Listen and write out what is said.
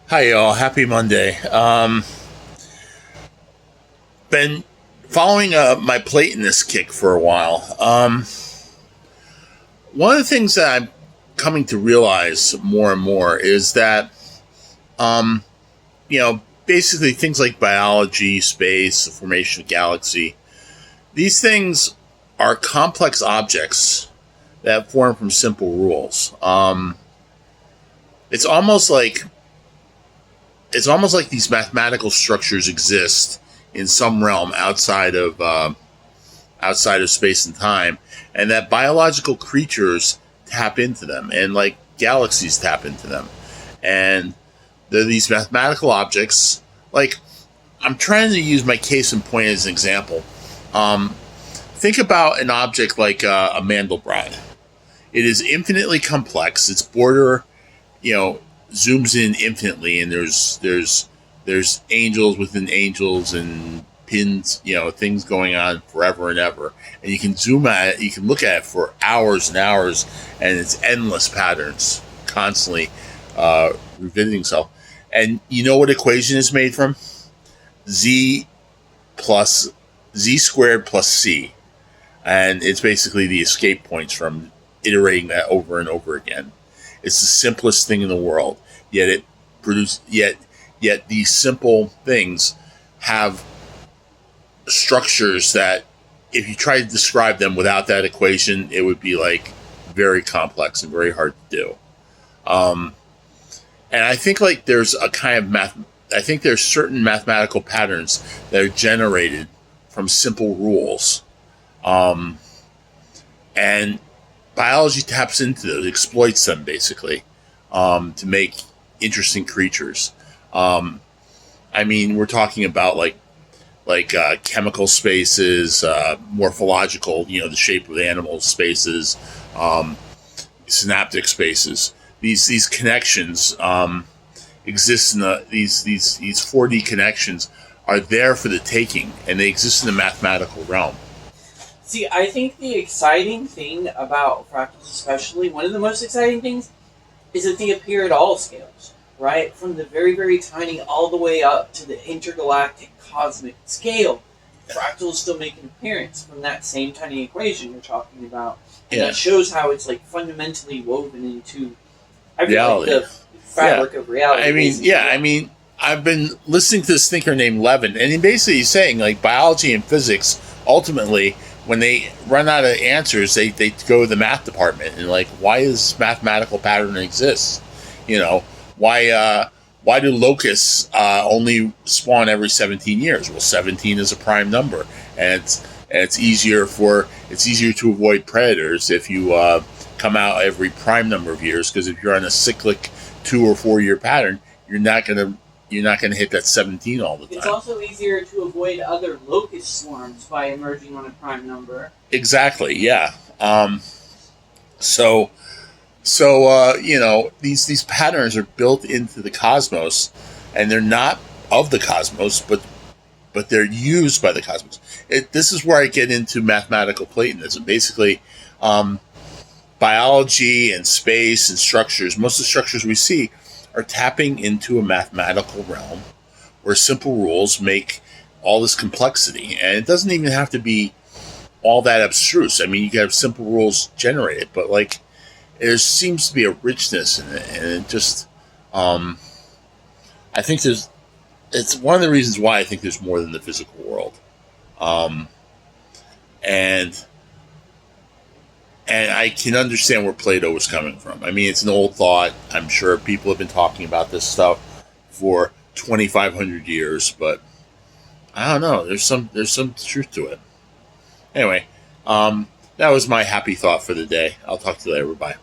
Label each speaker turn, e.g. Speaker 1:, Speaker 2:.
Speaker 1: Hi, y'all. Happy Monday. Been following my Platonist kick for a while. One of the things that I'm coming to realize more and more is that, um, basically things like biology, space, the formation of galaxy, these things are complex objects that form from simple rules. It's almost like these mathematical structures exist in some realm outside of space and time, and that biological creatures tap into them, and like galaxies tap into them, and they're these mathematical objects. Like, I'm trying to use my case in point as an example. Think about an object like a Mandelbrot. It is infinitely complex. Its border, zooms in infinitely, and there's angels within angels and pins, things going on forever and ever. And you can zoom at it, you can look at it for hours and hours, and it's endless patterns, constantly revisiting itself. And you know what equation is made from? Z squared plus C. And it's basically the escape points from iterating that over and over again. It's the simplest thing in the world. Yet these simple things have structures that, if you try to describe them without that equation, it would be like very complex and very hard to do. And I think like there's a kind of I think there's certain mathematical patterns that are generated from simple rules. And biology taps into those, exploits them basically, to make interesting creatures. We're talking about like chemical spaces, morphological, the shape of animal spaces, synaptic spaces. These connections exist in these 4D connections are there for the taking, and they exist in the mathematical realm.
Speaker 2: See, I think the exciting thing about fractals, especially, one of the most exciting things, is that they appear at all scales, right? From the very, very tiny all the way up to the intergalactic cosmic scale. Fractals still make an appearance from that same tiny equation you're talking about. And that shows how it's like fundamentally woven into
Speaker 1: reality.
Speaker 2: Like the fabric of reality.
Speaker 1: I've been listening to this thinker named Levin, and he's saying like biology and physics ultimately, when they run out of answers, they go to the math department and like, why does mathematical pattern exist? Why do locusts only spawn every 17 years? Well, 17 is a prime number, and it's easier to avoid predators if you come out every prime number of years, because if you're on a cyclic 2 or 4 year pattern, you're not gonna hit that 17 all the time.
Speaker 2: It's also easier to avoid other locust swarms by emerging on a prime number.
Speaker 1: Exactly, yeah. These patterns are built into the cosmos, and they're not of the cosmos, but they're used by the cosmos. This is where I get into mathematical Platonism. Basically, biology and space and structures, most of the structures we see are tapping into a mathematical realm where simple rules make all this complexity. And it doesn't even have to be all that abstruse. I mean, you can have simple rules generated, but like, there seems to be a richness in it. And it just, I think it's one of the reasons why I think there's more than the physical world. And I can understand where Plato was coming from. I mean, it's an old thought. I'm sure people have been talking about this stuff for 2,500 years, but I don't know. There's some truth to it. Anyway, that was my happy thought for the day. I'll talk to you later. Bye.